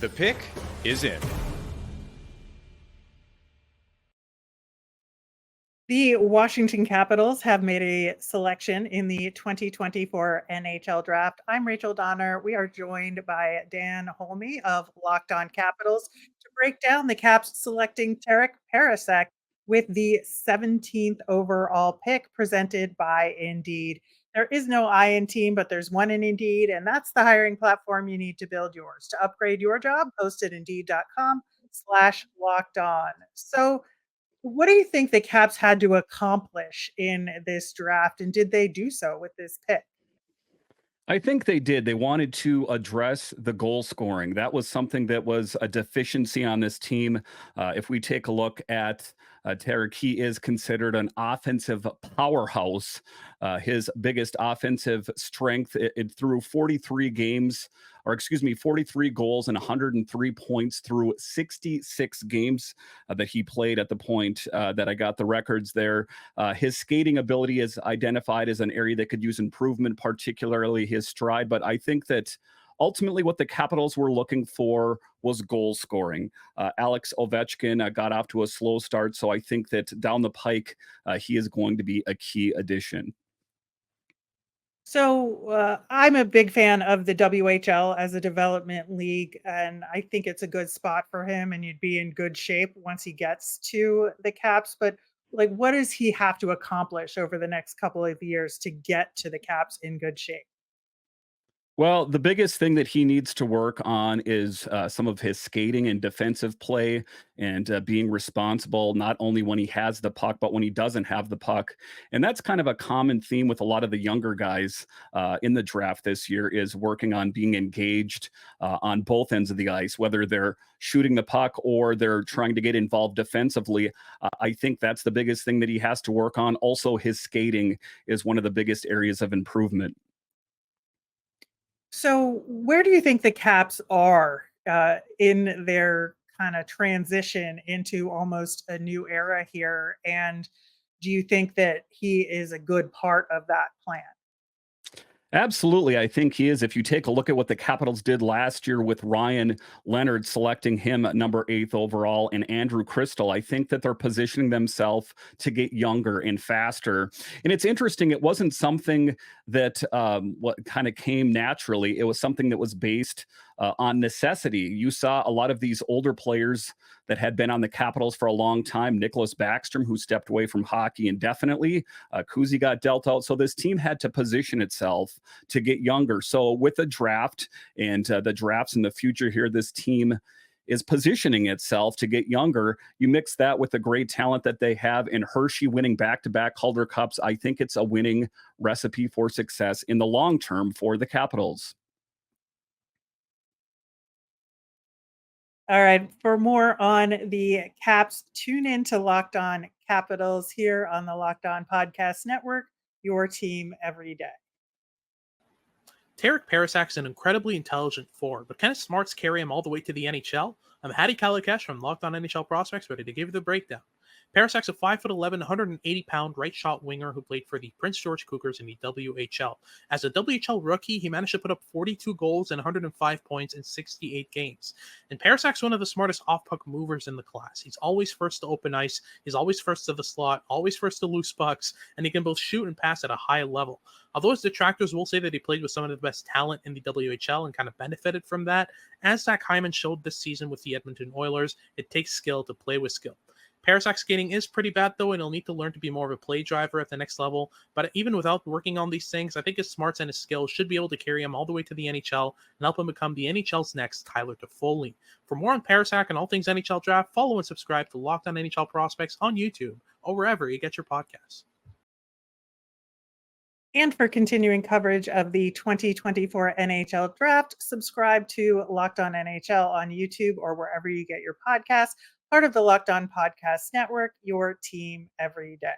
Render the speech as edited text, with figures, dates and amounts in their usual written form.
The pick is in. The Washington Capitals have made a selection in the 2024 NHL Draft. I'm Rachel Donner. We are joined by Dan Holme of Locked On Capitals to break down the Caps selecting Terik Parascak with the 17th overall pick presented by Indeed. There is no I in team, but there's one in Indeed, and that's the hiring platform you need to build yours. To upgrade your job, post at indeed.com/locked on. So, what do you think the Caps had to accomplish in this draft, and did they do so with this pick? I think they did. They wanted to address the goal scoring. That was something that was a deficiency on this team. If we take a look at Terik, he is considered an offensive powerhouse. His biggest offensive strength it through 43 games, or excuse me, 43 goals and 103 points through 66 games that he played at the point that I got the records there. His skating ability is identified as an area that could use improvement, particularly his stride. But I think that ultimately what the Capitals were looking for was goal scoring. Alex Ovechkin got off to a slow start, so I think that down the pike, he is going to be a key addition. So, I'm a big fan of the WHL as a development league, and I think it's a good spot for him, and you'd be in good shape once he gets to the Caps. But, like, what does he have to accomplish over the next couple of years to get to the Caps in good shape? Well, the biggest thing that he needs to work on is some of his skating and defensive play and being responsible, not only when he has the puck, but when he doesn't have the puck. And that's kind of a common theme with a lot of the younger guys in the draft this year is working on being engaged on both ends of the ice, whether they're shooting the puck or they're trying to get involved defensively. I think that's the biggest thing that he has to work on. Also, his skating is one of the biggest areas of improvement. So, where do you think the Caps are in their kind of transition into almost a new era here? And do you think that he is a good part of that plan? Absolutely, I think he is. If you take a look at what the Capitals did last year with Ryan Leonard selecting him at number 8th overall and Andrew Crystal, I think that they're positioning themselves to get younger and faster. And it's interesting, it wasn't something that what kind of came naturally. It was something that was based on necessity. You saw a lot of these older players that had been on the Capitals for a long time. Nicholas Backstrom, who stepped away from hockey indefinitely. Kuzi got dealt out. So this team had to position itself to get younger. So with the draft and the drafts in the future here, this team is positioning itself to get younger. You mix that with the great talent that they have in Hershey winning back-to-back Calder Cups. I think it's a winning recipe for success in the long term for the Capitals. All right. For more on the Caps, tune in to Locked On Capitals here on the Locked On Podcast Network, your team every day. Terik Parascak is an incredibly intelligent forward, but can his smarts carry him all the way to the NHL? I'm Hadi Kalakash from Locked On NHL Prospects, ready to give you the breakdown. Parascak's a 5'11", 180-pound right-shot winger who played for the Prince George Cougars in the WHL. As a WHL rookie, he managed to put up 42 goals and 105 points in 68 games. And Parascak's one of the smartest off-puck movers in the class. He's always first to open ice, he's always first to the slot, always first to loose pucks, and he can both shoot and pass at a high level. Although his detractors will say that he played with some of the best talent in the WHL and kind of benefited from that, as Zach Hyman showed this season with the Edmonton Oilers, it takes skill to play with skill. Parascak's skating is pretty bad, though, and he'll need to learn to be more of a play driver at the next level. But even without working on these things, I think his smarts and his skills should be able to carry him all the way to the NHL and help him become the NHL's next Tyler Toffoli. For more on Parascak and all things NHL Draft, follow and subscribe to Locked On NHL Prospects on YouTube or wherever you get your podcasts. And for continuing coverage of the 2024 NHL Draft, subscribe to Locked On NHL on YouTube or wherever you get your podcasts, part of the Locked On Podcast Network, your team every day.